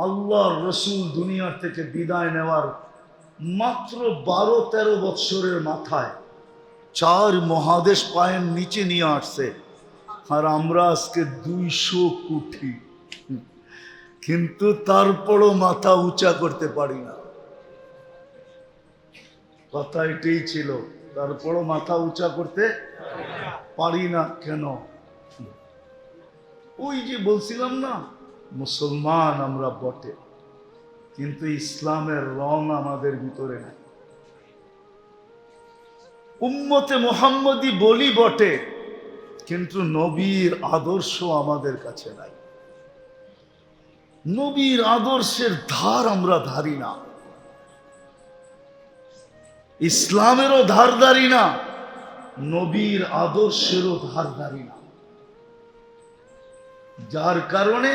আল্লাহর রসুল দুনিয়ার থেকে বিদায় নেওয়ার মাত্র 12-13 বৎসরের মাথায় 4 মহাদেশ পায়ের নিচে নিয়ে আসছে, আর আমরা আজকে 200 কোটি, কিন্তু তারপরও মাথা উঁচা করতে পারি না। কথা এটাই ছিল, তারপরও মাথা উঁচা করতে পারি না। কেন? ওই যে বলছিলাম না, মুসলমান আমরা বটে, কিন্তু ইসলামের রং আমাদের ভিতরে নাই। উম্মতে মুহাম্মদী বলি বটে, কিন্তু নবীর আদর্শ আমাদের কাছে নাই। নবীর আদর্শের ধার আমরা ধারি না, ইসলামেরও ধার ধারি না, নবীর আদর্শেরও ধার ধারি না। যার কারণে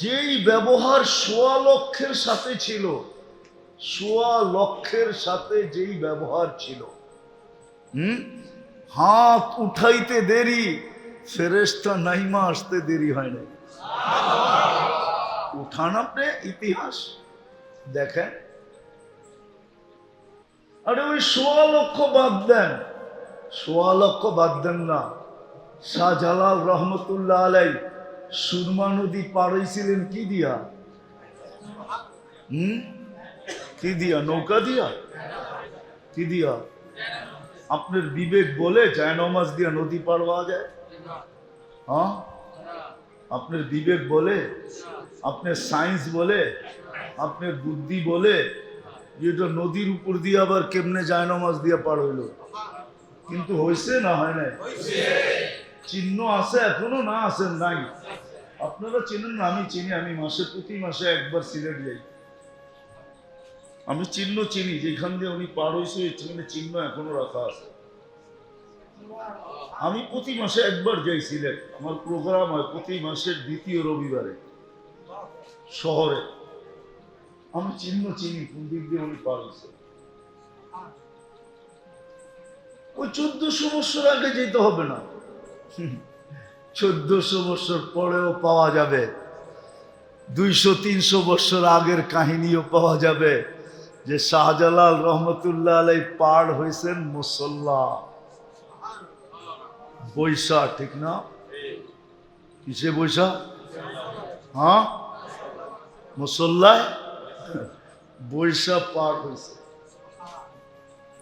যেই ব্যবহার 1.25 লক্ষের সাথে ছিল, 1.25 লক্ষের সাথে যেই ব্যবহার ছিল, হাত উঠাইতে দেরি, ফেরেশতা নাইমা আসতে দেরি হয় না। উঠান আপনি ইতিহাস দেখেন। আরে ওই 1.25 লক্ষ বাদ দেন, 1.25 লক্ষ বাদ দেন না। শাহজালাল রহমতুল্লাহ আলাই সুরমা নদী পার হইছিলেন কি দিয়া? কি দিয়া? নৌকা দিয়া? কি দিয়া? আপনার বিবেক বলে জায়নামাজ দিয়া নদী পার হওয়া যায়? হ্যাঁ, আপনার বিবেক বলে, আপনার সায়েন্স বলে, আপনার বুদ্ধি বলে যেটা নদীর উপর দিয়ে আবার কেমনে জায়নামাজ দিয়া পার হইল? কিন্তু হয়েছে না হয় না? চিহ্ন আছে এখনো, না আছেন নাই? আপনারা চিনেন না, আমি চিনি। আমি প্রতি মাসে একবার সিলেট যাই। আমি চিহ্ন চিনি, যেখান দিয়ে উনি পার হয়েছে ওই চিহ্ন এখনো রাখা আছে। আমি প্রতি মাসে একবার যাই সিলেট। আমার প্রোগ্রাম হয় প্রতি মাসের 2য় রবিবারে শহরে। আমি চিহ্ন চিনি, কোন দিক দিয়ে উনি পার হয়েছে। ওই 1400 বছর আগে যেতে হবে না, 1400 বছর পরেও পাওয়া যাবে। 200-300 বছর আগের কাহিনীও পাওয়া যাবে যে শাহজালাল রহমতুল্লাহ আলাই পার হয়েছেন মুসল্লা বৈশা, ঠিক না? কিসে বৈশা? হ্যাঁ, মুসল্লায় বৈশা পার হয়েছে।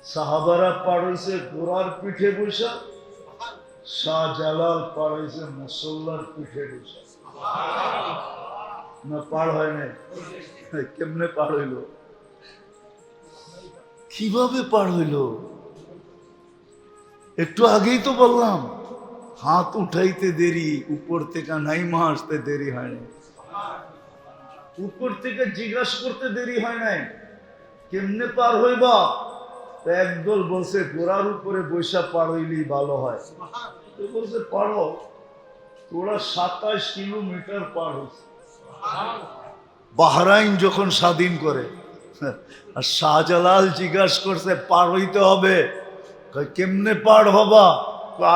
সাহাবারা পার হয়েছে ঘোড়ার পিঠে বৈশা, শাহজালাল পার হয়েছে মুসল্লার পিঠে বৈশা। না পার হয় নাই? কেমনে পার হইল? কিভাবে পার হইল? একটু আগেই তো বললাম, হাত উঠাইতে দেরি, উপর থেকে নাইমা আসতে দেরি হয় নাই। উপর থেকে জিজ্ঞাসা করতে দেরি হয় নাই কেমনে পার হইবা। একদল বলছে ঘোড়ার উপরে বৈশা পার হইলেই ভালো হয়। বলছে পারো, তোরা 27 কিলোমিটার পার হয়েছে বাহরাইন যখন স্বাধীন করে। আর শাহজালাল জিজ্ঞাসা করছে পার হইতে হবে, কেমনে পার হবা?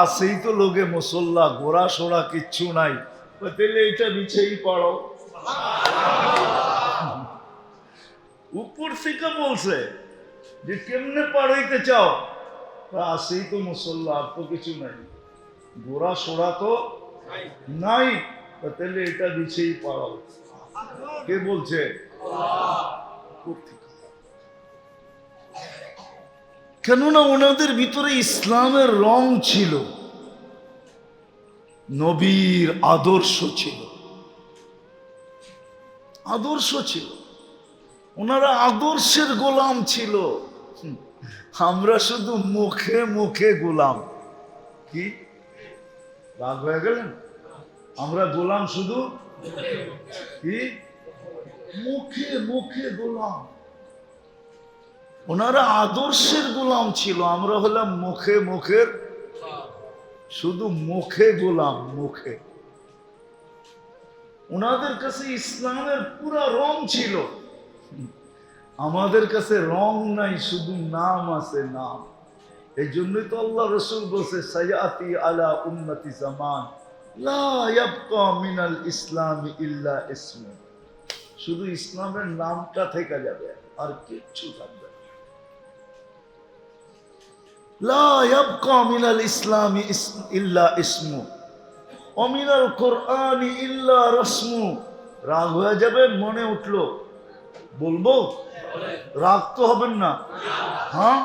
আসেই তো লোকে মুসল্লা, ঘোড়া সোড়া কিচ্ছু নাই। তাহলে এটা বিছেই পারো। উপর থেকে বলছে যে কেমনে পার হইতে চাও? আসেই তো মুসল্লা, আর তো কিছু নাই, ঘোড়া সোড়া তো নাই, তাহলে এটা বিছেই পারো। কে বলছে? কেননা ওনাদের ভিতরে ইসলামের রং ছিল, নবীর আদর্শ ছিল, আদর্শ ছিল। ওনারা আদর্শের গোলাম ছিল। আমরা শুধু মুখে মুখে গোলাম। কি রাগ হয়ে গেলেন? আমরা গোলাম শুধু কি মুখে মুখে গোলাম। ওনারা আদর্শের গোলাম ছিল, আমরা হলাম মুখে মুখের, শুধু মুখে গোলাম, মুখে। ওনাদের কাছে ইসলামের পুরা রং ছিল, আমাদের কাছে রং নাই, শুধু নাম আছে, নাম। এই জন্যই তো আল্লাহ রসুল বলছে সায়াতি আলা উম্মতি জামান লা ইয়াবকা মিনাল ইসলামি ইল্লা ইসমু। শুধু ইসলামের নামটা থেকে যাবে, আর কিচ্ছু থাকবে না। লা ইয়াবকা মিনাল ইসলামি ইল্লা ইসমু ওয়া মিনাল কুরআনি ইল্লা রাসমু। রাগ হয়ে যাবে, মনে উঠলো বলবো, রাগ তো হবেন না। হ্যাঁ,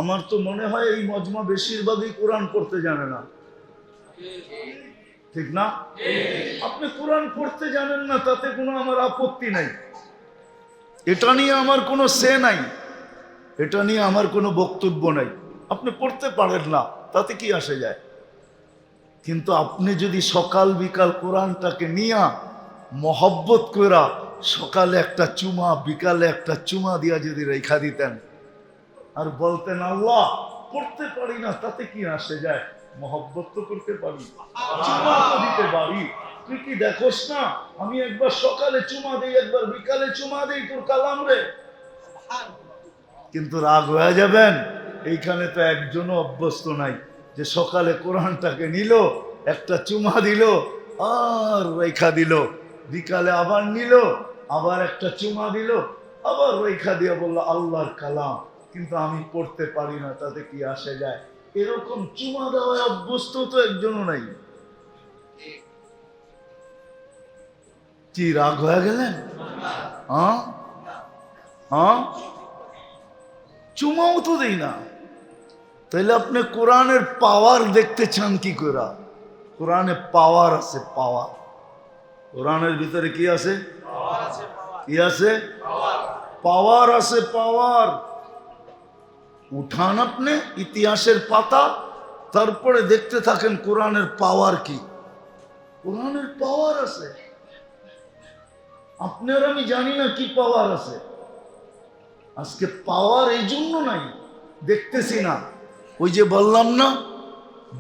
আমার তো মনে হয় এই মজমা বেশিরভাগই কোরআন পড়তে জানে না, ঠিক না? আপনি কোরআন পড়তে জানেন না, তাতে কোনো আমার আপত্তি নাই, এটা নিয়ে আমার কোনো সে নাই, এটা নিয়ে আমার কোনো বক্তব্য নাই। আপনি পড়তে পারেন না, তাতে কি আসে যায়? কিন্তু আপনি যদি সকাল বিকাল কোরআনটাকে নিয়া মহব্বত করা সকালে একটা চুমা বিকালে একটা চুমা দিয়া যদি রেখা দিতেন আর বলতেন আল্লাহ পড়তে পারি না, তাতে কি আসে যায়, মহব্বত তো করতে পারি, চুমা তো দিতে পারি। তুই কি দেখোস না আমি একবার সকালে চুমা দিই, একবার বিকালে চুমা দিই তোর কালাম রে। কিন্তু রাগ হয়ে যাবেন, এইখানে তো একজনও অভ্যস্ত নাই যে সকালে কোরআনটাকে নিল, একটা চুমা দিল আর রেখা দিল, বিকালে আবার নিল, আবার একটা চুমা দিল, আবার রেখা দিয়ে বললো আল্লাহর কালাম, কিন্তু আমি পড়তে পারি না, তাতে কি আসে যায়। এরকম চুমা দেওয়ায় অভ্যস্ত তো একজনও নাই। কি রাগ হয়ে গেলেন? হ্যাঁ হ্যাঁ, চুমাও তো দেই না। তাহলে আপনি কোরআনের পাওয়ার দেখতে চান কি করে? কোরআনে পাওয়ার আছে, পাওয়ার। কোরআনের ভিতরে কি আছে? কি আছে? পাওয়ার আছে, পাওয়ার। উঠান আপনি ইতিহাসের পাতা, তারপরে দেখতে থাকেন কোরআনের পাওয়ার কি। কোরআনের পাওয়ার আছে, আপনার আমি জানি না কি পাওয়ার আছে। আজকে পাওয়ার এই জন্য নাই, দেখতেছি না। ওই যে বললাম না,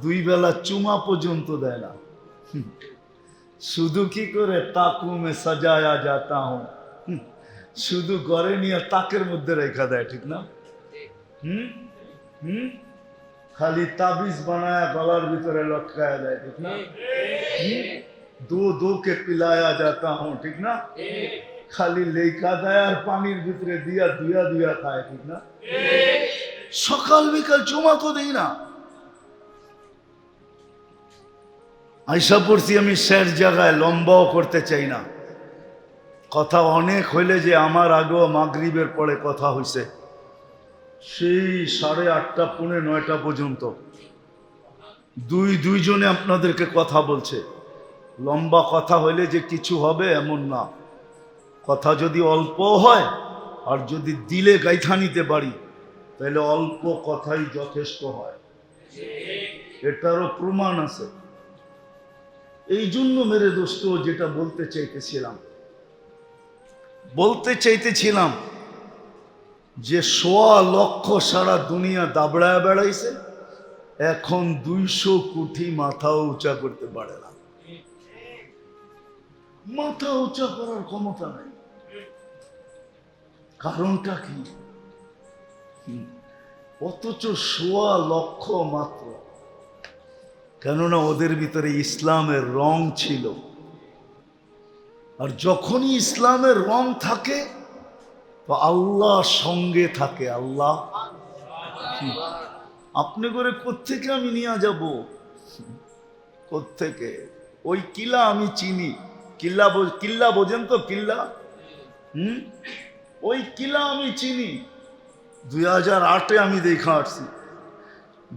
2 বেলা চুমা পর্যন্ত দেয় না, শুধু কি করে তাকুমে সাজায়া যাতা হুঁ, শুধু ঘরে নিয়ে তাকের মধ্যে রেখা দেয়, ঠিক না? খালি তাবিজ বানায়া গলার ভিতরে লটকায়া দেয়, ঠিক না? দো কে পিলায়া যাতা হুঁ, ঠিক না? খালি লেখা দেয় আর পানির ভিতরে দিয়া দুয়া দুয়া খায়, ঠিক না? সকাল বিকাল চুমা তো দেই না। আইসা পড়ছি আমি শেষ জায়গায়, লম্বাও করতে চাই না, কথা অনেক হইলে যে আমার আগেও মাগরিবের পরে কথা হইছে, সেই 8:30 পৌনে 9টা পর্যন্ত দুইজনে আপনাদেরকে কথা বলছে। লম্বা কথা হইলে যে কিছু হবে এমন না, কথা যদি অল্প হয় আর যদি দিলে গাইথা নিতে পারি তাহলে অল্প কথাই যথেষ্ট হয়, এটারও প্রমাণ আছে। এই জন্য মেরে দোস্ত যেটা বলতে চাইতেছিলাম যে 1.25 লক্ষ সারা দুনিয়া দাবড়ায় বেড়াইছে, এখন 200 কোটি মাথাও উঁচা করতে পারে না, মাথা উঁচা করার ক্ষমতা নাই। কারণটা কি? অথচ 1.25 লক্ষ মাত্র, কেননা ওদের ভিতরে ইসলামের রং ছিল। আর যখনই ইসলামের রং থাকে তো আল্লাহ সঙ্গে থাকে। আল্লাহ আপনি করে কোত্থেকে আমি নিয়ে যাব, কোত্থেকে? ওই কিলা আমি চিনি, কিল্লা বোঝেন তো? কিল্লা, ওই কিলা আমি চিনি, 2008-এ আমি দেখা আসছি,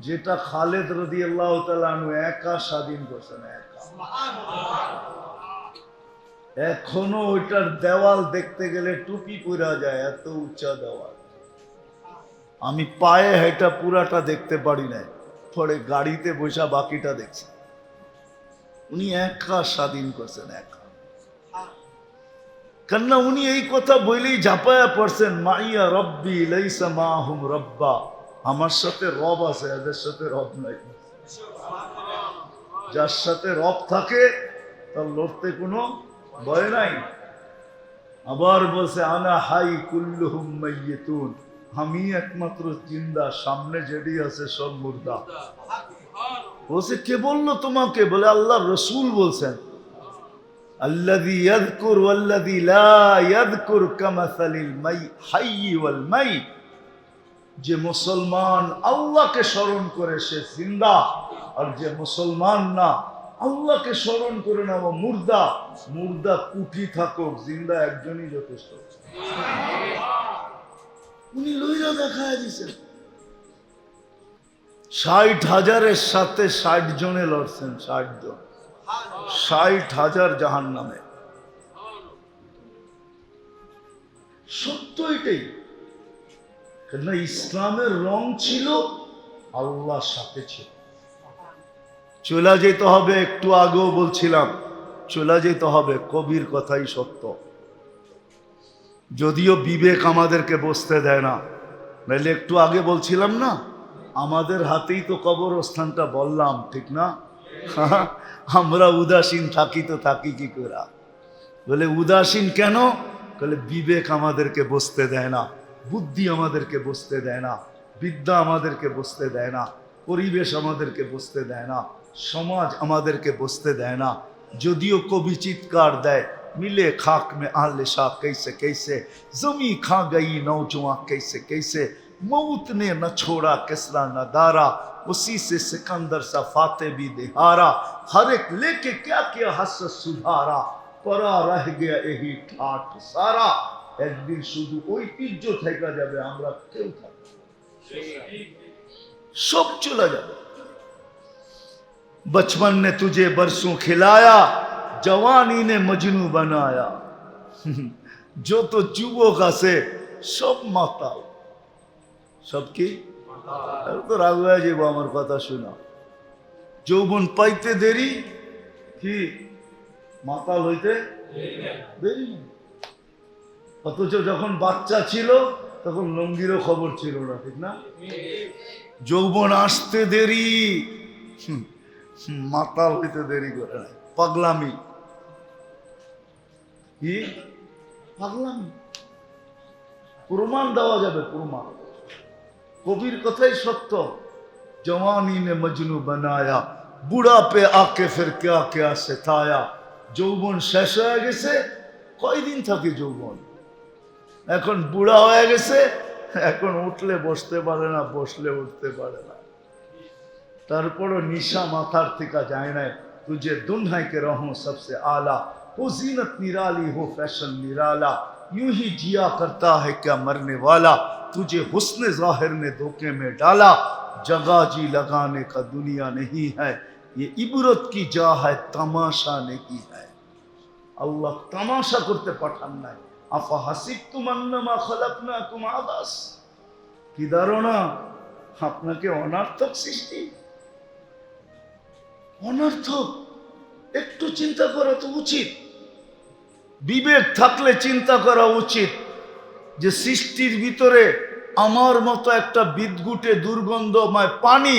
যেটা খালেদ রাদিয়াল্লাহু তাআলা আনহু একা স্বাধীন করছেন, একা। এখনো ওইটার দেওয়াল দেখতে গেলে টুপি পরা যায়, এত উঁচা দেওয়াল। আমি পায়ে হেঁটা পুরাটা দেখতে পারি না, পরে গাড়িতে বসা বাকিটা দেখছি। উনি একা স্বাধীন করছেন, একা। কেননা উনি এই কথা বলেই ঝাঁপায়া পড়ছেন, মাইয়া রব্বি লাইসা মাহুম রব্বা, আমার সাথে রব আছে, এদের সাথে রব নাই। যার সাথে রব থাকে তার লড়তে কোনো ভয় নাই। আবার বলছে আনা হাই কুল্লুহুম মাইয়িতুন, আমি একমাত্র জিন্দা, সামনে যেটি আছে সব মুর্দা। বলছে কে বললো তোমাকে? বলে আল্লাহর রাসূল বলছেন। আল্লাযী ইয়াযকুর ওয়াল্লাযী লা ইয়াযকুর কামাসালিল হাইয়্যি ওয়াল মাইত। যে মুসলমান আল্লাহকে স্মরণ করে সে জিন্দা, আর যে মুসলমান না আল্লাহকে স্মরণ করে না ও মুর্দা। মুর্দা কুটি থাকুক, জিন্দা একজনই যথেষ্ট। উনি লইরা দেখায় দিছেন 60,000-এর সাথে 60 জনে লড়ছেন। 60 জন, 60,000 জাহান্নামে। সত্য এটাই। কেননা ইসলামের রং ছিল, আল্লাহর সাথে ছিল। চলে যেতে হবে, একটু আগেও বলছিলাম চলে যেতে হবে, কবির কথাই সত্য। যদিও বিবেক আমাদেরকে বসতে দেয় না, নাহলে একটু আগে বলছিলাম না আমাদের হাতেই তো কবরস্থানটা, বললাম ঠিক না? আমরা উদাসীন থাকি তো থাকি কি করে? বলে উদাসীন কেন? বলে বিবেক আমাদেরকে বসতে দেয় না, বুদ্ধি আমাদেরকে বসতে দেয় না, বিদ্যা আমাদেরকে বসতে দেয় না, পরিবেশ আমাদেরকে বসতে দেয় না, সমাজ আমাদেরকে বসতে দেয় না। যদিও কবি চিৎকার দেয়, मिले खाक में आले शाह कैसे कैसे, जमी खा गई नौजवान कैसे कैसे, मौत ने न छोड़ा किसरा न दारा, उसी से सिकंदर सा फाते भी दिहारा, हर एक लेके क्या क्या हसरत सुधारा, परा रह गया यही ठाठ सारा। एक दिन शुद्ध ঐতিহ্য থেকে যাবে, আমরা কেউ থাকবো, सब चला जाए। बचपन ने तुझे बरसों खिलाया, जवानी ने मजनू बनाया। जो तो যুবক আছে সব মাতাল। সব কি? তো রাগ হয়ে যাবো আমার কথা শোনা। যৌবন পাইতে দেরি, কি মাতাল হইতে দেরি। অথচ যখন বাচ্চা ছিল তখন লঙ্গিরও খবর ছিল না, ঠিক না? যৌবন আসতে দেরি, মাতাল হইতে দেরি করে নাই। পাগলামি, কি পাগলামি? প্রমাণ দেওয়া যাবে, প্রমাণ। কবির কথাই সত্য। जवानी ने मजनू बनाया, बुढ़ापे आके फिर क्या क्या सिखाया। যৌবন শেষ হয়ে গেছে, কয়দিন থাকে যৌবন? এখন বুড়া হয়ে গেছে, এখন উঠলে বসতে পারে না, বসলে উঠতে পারে না। তারপরও নিশা মাথার থেকে যায় না। तुझे दुल्हन के रहूं सबसे आला, वो जीनत निराली हो फैशन निराला, यूं ही जिया करता है क्या मरने वाला, तुझे हुस्न जाहिर ने धोखे में डाला, जगह जी लगाने का दुनिया नहीं है, ये इबरत की जा है तमाशा नहीं है। अल्लाह तमाशा करते पाठान নাই। আফা হাসিবতুম আন্নামা খালাকনাকুম আবাস, কি ধারণা আপনাকে অনার্থক সৃষ্টি? অনর্থক। একটু চিন্তা করা তো উচিত, বিবেক থাকলে চিন্তা করা উচিত যে সৃষ্টির ভিতরে আমার মতো একটা বিদঘুটে দুর্গন্ধময় পানি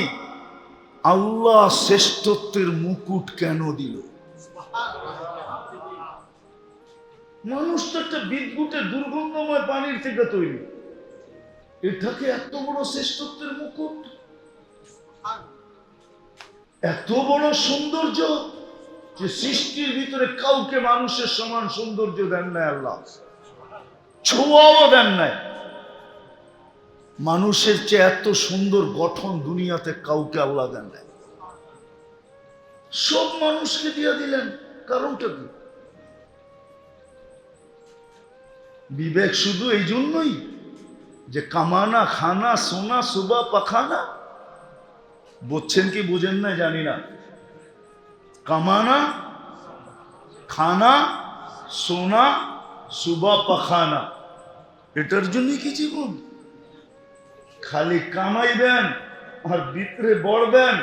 আল্লাহ শ্রেষ্ঠত্বের মুকুট কেন দিল? মানুষ তো একটা বিদঘুটে দুর্গন্ধময় পানির থেকে তৈরি, এটাকে এত বড় শ্রেষ্ঠত্বের মুকুট, এত বড় সৌন্দর্য, যে সৃষ্টির ভিতরে কাউকে মানুষের সমান সৌন্দর্য দেন নাই আল্লাহ, ছোঁয়াও দেন নাই। মানুষের চেয়ে এত সুন্দর গঠন দুনিয়াতে কাউকে আল্লাহ দেন নাই। সব মানুষকে দিয়ে দিলেন, কারণটা কি? বিবেক শুধু এই জন্যই যে কামানা খানা সোনা সুবা পাখানা, বুঝছেন কি বুঝেন না জানি না। কামানা খানা সোনা সুবা পাখানা, এটার জন্য কি জীবন? খালি কামাইবেন আর ভিতরে বড়বেন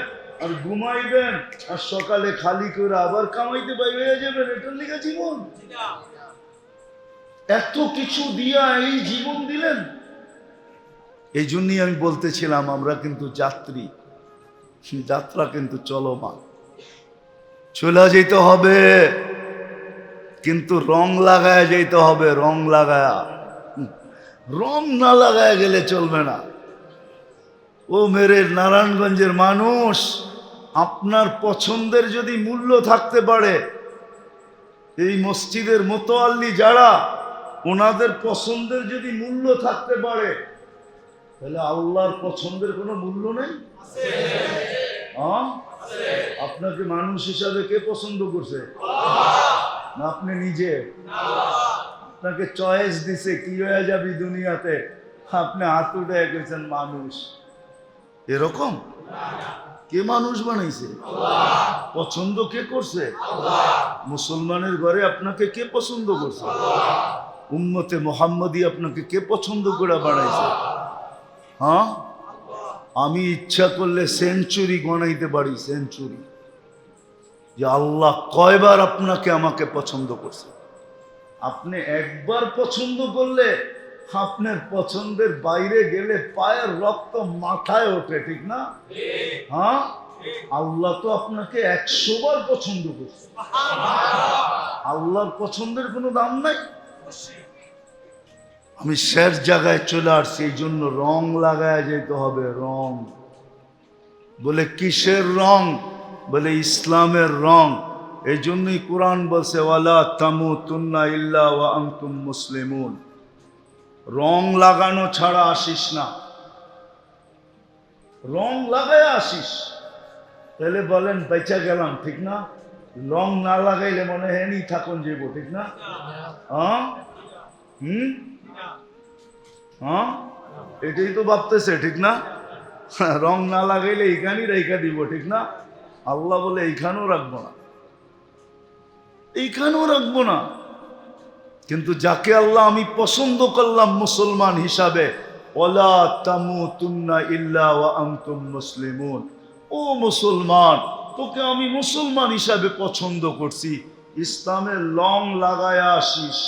আর ঘুমাইবেন আর সকালে খালি করে আবার কামাইতে বাইরে যাবেন, এটার লিগে জীবন? এত কিছু দিয়া এই জীবন দিলেন। এই জন্যই আমি বলতেছিলাম আমরা কিন্তু যাত্রী, যাত্রা কিন্তু চলমান। চলে যেতে হবে, কিন্তু রং লাগায় যেতে হবে, রং লাগায়া। রং না লাগায় গেলে চলবে না। ও মেরে নারায়ণগঞ্জের মানুষ, আপনার পছন্দের যদি মূল্য থাকতে পারে, এই মসজিদের মোতোয়াল্লি যারা, ওনাদের পছন্দের যদি মূল্য থাকতে পারে, তাহলে আল্লাহর পছন্দের কোনো মূল্য নেই। আপনাকে মানুষ হিসাবে কে পছন্দ করছে? না আপনি নিজে? আপনাকে চয়েস দিছে কি হয়ে যাবি দুনিয়াতে, আপনি হাত উঠে গেছেন মানুষ। এরকম কে মানুষ বানাইছে? পছন্দ কে করছে? মুসলমানের ঘরে আপনাকে কে পছন্দ করছে? উম্মতে মুহাম্মদী আপনাকে কে পছন্দ করে বানাইছে? হ্যাঁ, আমি ইচ্ছা করলে সেঞ্চুরি গণাইতে পারি, সেঞ্চুরি, যে আল্লাহ কয়বার আপনাকে আমাকে পছন্দ করছে। আপনি একবার পছন্দ করলে আপনার পছন্দের বাইরে গেলে পায়ের রক্ত মাথায় ওঠে, ঠিক না? হ্যাঁ, আল্লাহ তো আপনাকে 100 বার পছন্দ করছে। আল্লাহর পছন্দের কোনো দাম নাই। আমি শেষ জায়গায় চলে আসছি, এই জন্য রং লাগায় যেতে হবে। রং বলে কিসের রং? বলে ইসলামের রং। এই জন্যই কোরআন বলছে ওয়ালা তামুতুন্না ইল্লা ওয়া আনতুম মুসলিমুন। রং লাগানো ছাড়া আসিস না, রং লাগায় আসিস, তাহলে বলেন বেঁচে গেলাম, ঠিক না? রং না লাগাইলে মনে হয় নি থাকুন যাইব, ঠিক না? হ্যাঁ, হ্যাঁ, এটাই তো ভাবতেছে, ঠিক না? রং না লাগাইলে এইখানেই রেখা দিব, ঠিক না? আল্লাহ বলে এইখানেও রাখবো না, এইখানেও রাখবো না। কিন্তু যাকে আল্লাহ আমি পছন্দ করলাম মুসলমান হিসাবে, ওয়ালা তামুতুন্না ইল্লা ওয়া আনতুম মুসলিমুন, ও মুসলমান, তোকে আমি মুসলমান হিসাবে পছন্দ করছি, ইসলামের রং লাগায় আসিস।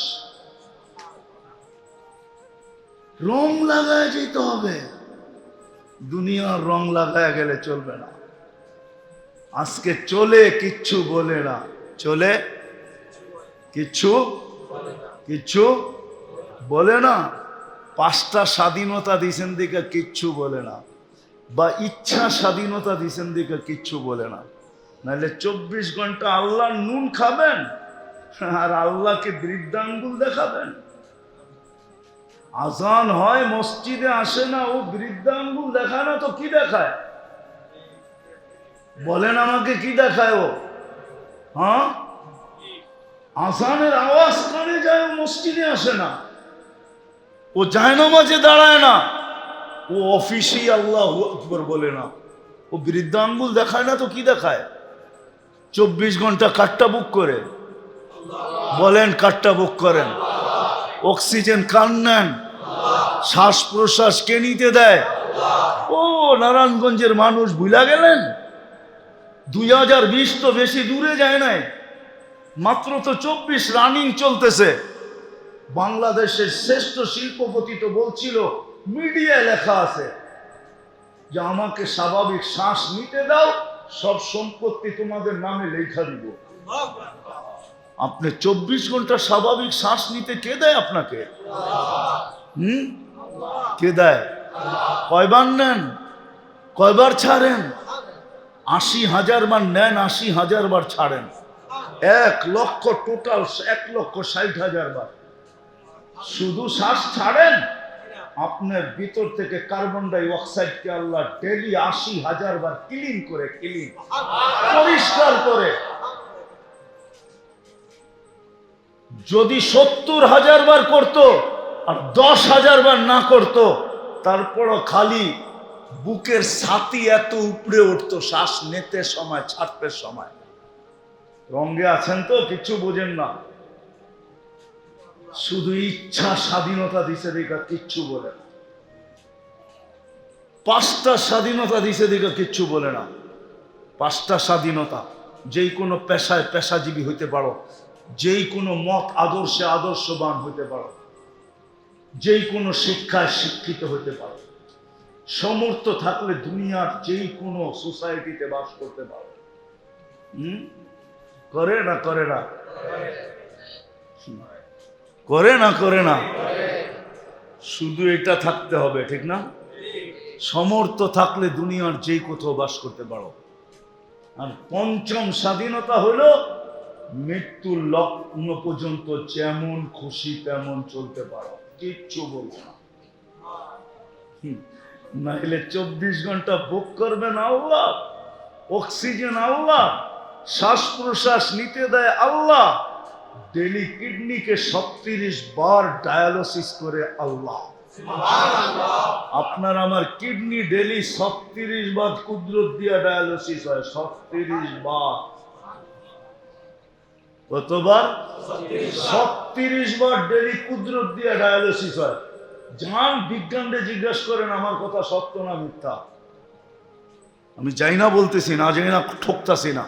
রং লাগায় যেতে হবে, দুনিয়ার রং লাগায় গেলে চলবে না। আজকে চলে কিচ্ছু বলে না, চলে কিচ্ছু কিচ্ছু বলে না। 5টা স্বাধীনতা দিছেন দিকে কিচ্ছু বলে না, বা ইচ্ছা স্বাধীনতা দিছেন দিকে কিচ্ছু বলে না। নাহলে 24 ঘন্টা আল্লাহর নুন খাবেন আর আল্লাহকে বৃদ্ধাঙ্গুল দেখাবেন। আজান হয়, মসজিদে আসে না, ও বৃদ্ধাঙ্গুল দেখায় না তো কি দেখায়? বলেন আমাকে কি দেখায় ও? হ্যাঁ, আজানের আওয়াজ কানে যায়, ও মসজিদে আসে না, ও জায়নামাজে দাঁড়ায় না, ও অফিসেই আল্লাহু আকবার বলে না, ও বৃদ্ধাঙ্গুল দেখায় না তো কি দেখায়? 24 ঘন্টা কাটটা বুক করে, বলেন কাটটা বুক করেন, অক্সিজেন কান নেন, শ্বাস প্রশ্বাস কে নিতে দেয়? ও নারায়ণগঞ্জের মানুষ ভুলা গেলেন? 2020 তো বেশি দূরে যায় নাই, মাত্র তো 24 রানিং চলতেছে। বাংলাদেশের শ্রেষ্ঠ শিল্পপতি তো বলছিল, মিডিয়ায় লেখা আছে যে আমাকে স্বাভাবিক শ্বাস নিতে দাও, সব সম্পত্তি তোমাদের নামে লেখা দিব। আপনি 24 ঘন্টা স্বাভাবিক শ্বাস নিতে কে দেয় আপনাকে? কে দেয়? কয়বার নেন, কয়বার ছাড়েন? 80,000 বার নেন, 80,000 বার ছাড়েন। 1 লক্ষ, টোটাল 1,60,000 বার শুধু শ্বাস ছাড়েন। আপনার ভিতর থেকে কার্বন ডাই অক্সাইডকে আল্লাহ ডেলি 80,000 বার ক্লিন করে, পরিষ্কার করে। যদি 70,000 বার করত আর 10,000 বার না করত, তারপরও খালি বুকের ছাতি এত উপরে উঠতো শ্বাস নিতে সময়, ছাড়তে সময়। রঙে আছেন তো, কিছু বোঝেন না, শুধু ইচ্ছা স্বাধীনতা দিছে দেখা কিচ্ছু বলে না। 5টা স্বাধীনতা দিছে দেখা কিচ্ছু বলে না। 5টা স্বাধীনতা, যেই কোনো পেশায় পেশাজীবী হইতে পারো, যেই কোনো মত আদর্শে আদর্শবান হইতে পারো, যেই কোনো শিক্ষায় শিক্ষিত হইতে পারো, সমর্থ থাকলে দুনিয়ার যেই কোনো সোসাইটিতে বাস করতে পারো। করে না করে না? করে না করে না? শুধু এটা থাকতে হবে, ঠিক না? সমর্থ থাকলে দুনিয়ার যেই কোথাও বাস করতে পারো। আর 5ম স্বাধীনতা হলো মৃত্যুর লগ্ন পর্যন্ত যেমন খুশি তেমন চলতে পারো, কিচ্ছু বলবো না। নাহলে 24 ঘন্টা ভোগ করবেন আল্লাহ, অক্সিজেন আল্লাহ, শ্বাস প্রশ্বাস নিতে দেয় আল্লাহ, ডেলি কিডনিকে 36 বার ডায়ালিসিস করে আল্লাহ। আপনার আমার কিডনি ডেলি 36 বার কুদরত দিয়া ডায়ালিসিস হয়, 36 বার। কতবার? 36 বার ডেলি কুদরত দিয়া ডায়ালিসিস হয়। যান বিজ্ঞানকে জিজ্ঞাসা করেন আমার কথা সত্য না মিথ্যা। আমি যাই না বলতেছি না, যাই না ঠকতাছি না।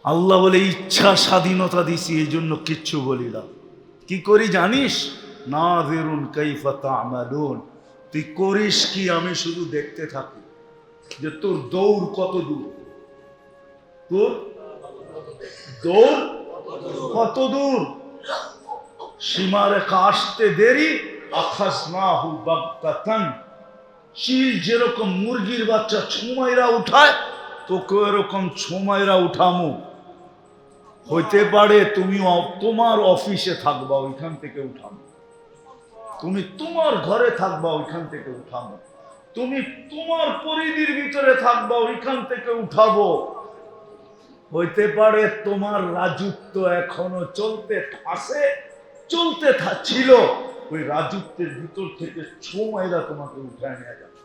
আল্লাহ বলে ইচ্ছা স্বাধীনতা দিছি, এই জন্য কিচ্ছু বলি না। কি করি জানিস? নাযিরুন কাইফা তা'মালুন, তুই করিস কি আমি শুধু দেখতে থাকি যে তোর দৌড় কত দূর, তোর দৌড় কত দূর। সীমারেখা আসতে দেরি, আখাযনাহু বাগতাতান, চিল যেরকম মুরগির বাচ্চা ছুমাইরা উঠায় তোকে এরকম ছুমাইরা উঠামু। হইতে পারে তুমি তোমার অফিসে থাকবা, ওইখান থেকে উঠামো। তুমি তোমার ঘরে থাকবা, ওইখান থেকে উঠাবো। তুমি তোমার পরিধির ভিতরে থাকবা, ওইখান থেকে উঠাবো। হইতে পারে তোমার রাজত্ব এখনো চলতে আছে, চলতে ছিল, ওই রাজত্বের ভিতর থেকে সময়রা তোমাকে উঠায় নিয়ে যাবে।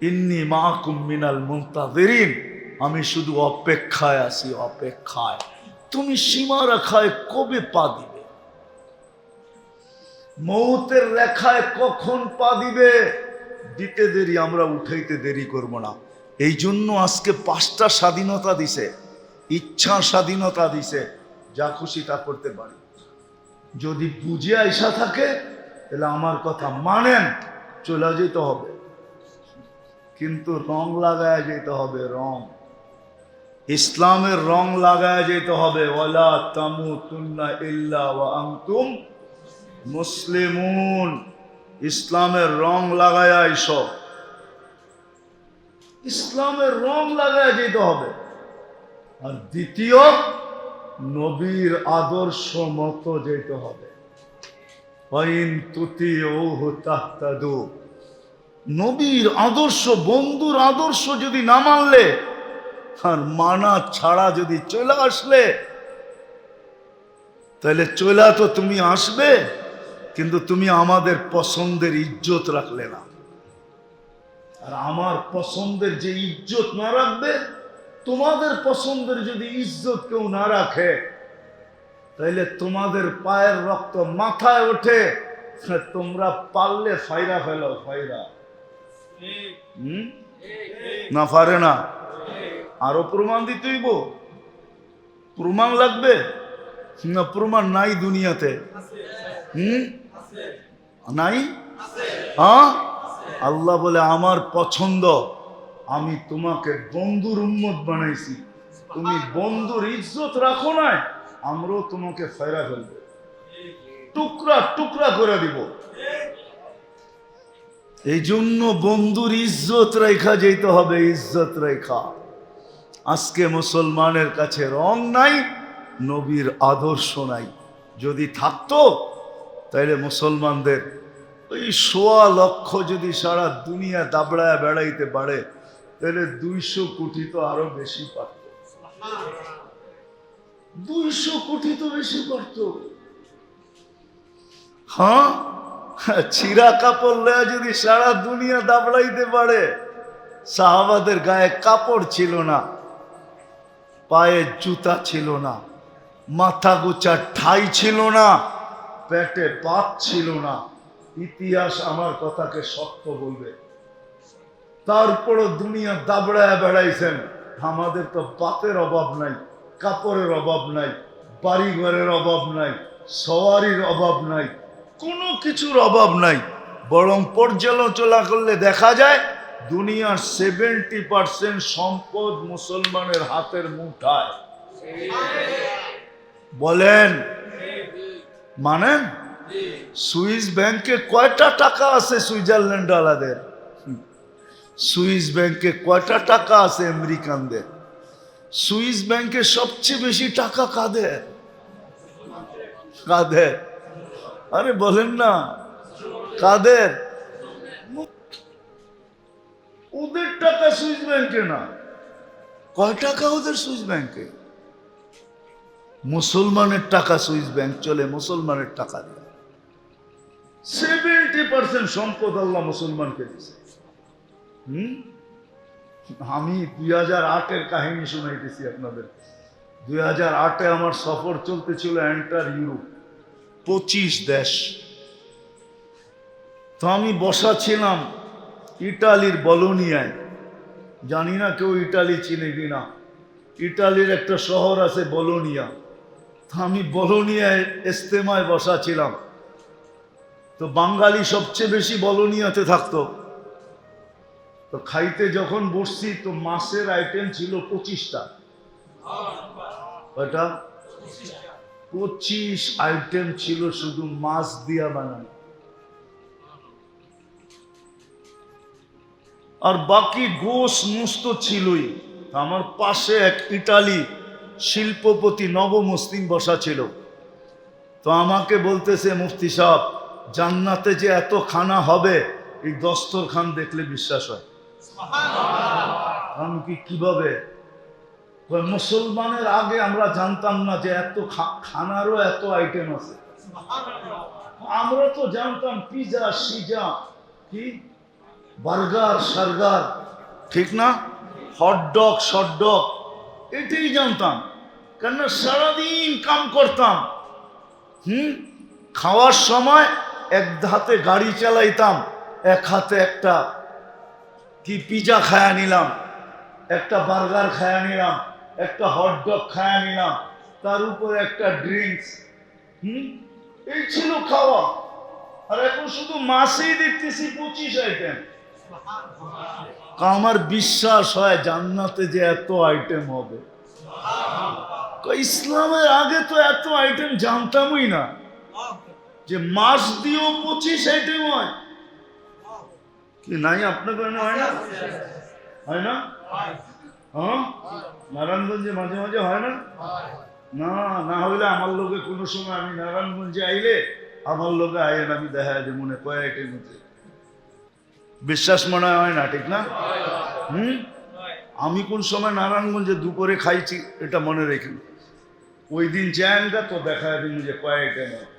ইন্নী মাকুম মিনাল মুনতাযিরিন, আমি শুধু অপেক্ষায় আছি, অপেক্ষায়। তুমি সীমারেখায় কবে পা দিবে? মৌতের রেখায় কখন পা দিবে? দিতে দেরি, আমরা উঠাইতে দেরি করব না। এই জন্য আজকে 5টা স্বাধীনতা দিছে, ইচ্ছা স্বাধীনতা দিছে, যা খুশি তা করতে পারি। যদি বুঝে আইসা থাকে তাহলে আমার কথা মানেন, চলে যেতে হবে, কিন্তু রং লাগায় যেতে হবে। রং ইসলামের রং লাগায় যেতে হবে। ওয়ালা তামুতুন্না ইল্লা ওয়া আনতুম মুসলিমুন, ইসলামের রং লাগায় আইসো, ইসলামের রং লাগায় যেতে হবে। আর দ্বিতীয়, নবীর আদর্শ মতো যেতে হবে। ওয়াইন তুতিউহু তাহতাদু, নবীর আদর্শ, বন্ধুর আদর্শ যদি না মানলে আর মানা ছাড়া যদি চলে আসলে, তাহলে চলে তো তুমি আসবে, কিন্তু তুমি আমাদের পছন্দের ইজ্জত রাখলে না। আর আমার পছন্দের যে ইজ্জত না রাখবে, তোমাদের পছন্দের যদি ইজ্জত কেউ না রাখে, তাহলে তোমাদের পায়ের রক্ত মাথায় ওঠে, তোমরা পারলে ফাইরা ফেলো, ফাইরা। না পারে না? আরো প্রমাণ দিতে হইব? প্রমাণ লাগবে না? প্রমাণ নাই দুনিয়াতে? নাই? হ্যাঁ, আল্লাহ বলে আমার পছন্দ, আমি তোমাকে বন্ধুর উম্মত বানাইছি, তুমি বন্ধুর ইজ্জত রাখো না, আমরাও তোমাকে ফায়রা ফেলবো, টুকরা টুকরা করে দিব। এই জন্য বন্ধুর ইজ্জত রেখা যেতে হবে, ইজ্জত রেখা। আজকে মুসলমানের কাছে রং নাই, নবীর আদর্শ নাই। যদি থাকতো তাইলে মুসলমানদের ওই 1.25 লক্ষ যদি সারা দুনিয়া দাবড়ায় বেড়াইতে পারে, তাহলে 200 কোটি তো আরো বেশি পারত। 200 কোটি তো বেশি পারত। হ্যাঁ, ছিঁড়া কাপড় লয়ে যদি সারা দুনিয়া দাবড়াইতে পারে। সাহাবাদের গায়ে কাপড় ছিল না, পায়ে জুতা ছিল না, মাথা গোছা ঠাই ছিল না, পেটে ভাত ছিল না। ইতিহাস আমার কথাকে সত্য বলবে। তারপরও দুনিয়া দাবড়ায় বেড়াইছেন। আমাদের তো ভাতের অভাব নাই, কাপড়ের অভাব নাই, বাড়িঘরের অভাব নাই, সওয়ারির অভাব নাই, কোনো কিছুর অভাব নাই। বরং পর্যালোচনা করলে দেখা যায় দুনিয়ার 70% সম্পদ মুসলমানের হাতের মুঠায়। বলেন মানেন? সুইস ব্যাংকে কয়টা টাকা আছে সুইজারল্যান্ড ওয়ালাদের? সুইস ব্যাংকে কয়টা টাকা আছে আমেরিকানদের? সুইস ব্যাংকে সবচেয়ে বেশি টাকা কাদের? কাদের? আরে বলেন না, কাদের? ওদের টাকা সুইস ব্যাংকে না। কয় টাকা ওদের সুইস ব্যাংকে? মুসলমানের টাকা সুইস ব্যাংক চলে, মুসলমানের টাকা দিয়ে 70% সম্পদ আল্লাহ মুসলমানকে দিচ্ছে। আমি 2008-এর কাহিনী শুনাইতেছি আপনাদের। 2008-এ আমার সফর চলতেছিল এন্টার ইউরোপ, 25 দেশ। তো আমি বসা ছিলাম ইটালির বলোনিয়ায়। জানি না কেউ ইটালি চিনে কিনা। ইটালির একটা শহর আছে বলোনিয়া। তো আমি বলোনিয়ায় ইস্তেমায় বসা ছিলাম। তো বাঙালি সবচেয়ে বেশি বলোনিয়াতে থাকতো। তো খাইতে যখন বসছি তো মাছের আইটেম ছিল 25টা। কয়টা? 25 আইটেম ছিল শুধু মাছ দিয়া বানানো। আর বাকি গোশ মুস্ত ছিলই। আমার পাশে এক ইটালি শিল্পপতি নবমুসলিম বসা ছিল। তো আমাকে বলতেছে, মুফতি সাহেব, জান্নাতে যে এত খানা হবে এই দস্তরখান দেখলে বিশ্বাস হয়। আমি কি কিভাবে? মুসলমানের আগে আমরা জানতাম না যে এত খানারও এত আইটেম আছে। আমরা তো জানতাম পিজা সিজা, কি বার্গার সার্গার, ঠিক না, হটডগ শটডগ, এটাই জানতাম। কেননা সারাদিন কাম করতাম। খাওয়ার সময় এক হাতে গাড়ি চালাইতাম, এক হাতে একটা কি পিজা খায়া নিলাম, একটা বার্গার খায়া নিলাম, একটা হটডগ খায়া নিলাম, তার উপরে একটা ড্রিঙ্কস। এই ছিল খাওয়া। আর এখন শুধু মাছেই দেখতেছি 25 আইটেম। আমার বিশ্বাস হয় জান্নাতে যে এত আইটেম হবে। ইসলামের আগে তো এত আইটেম জানতামই না, যে মাছ দিয়েও 25 আইটেম হয়। কি নাই আপনার কারণে হয় না? হয় না? হ্যাঁ, নারায়ণগঞ্জে মাঝে মাঝে হয় না? না, না হইলে আমার লোকে কোনো সময় আমি নারায়ণগঞ্জে আইলে আমার লোকে আইন আমি দেখা যায় মনে কয় আইটেম হচ্ছে। বিশ্বাস মনে হয় না, ঠিক না? আমি কোন সময় নারায়ণগঞ্জে দুপুরে খাইছি এটা মনে রেখে, ওই দিন চ্যাংটা তো দেখা যায় যে কয় আইটেম হয়।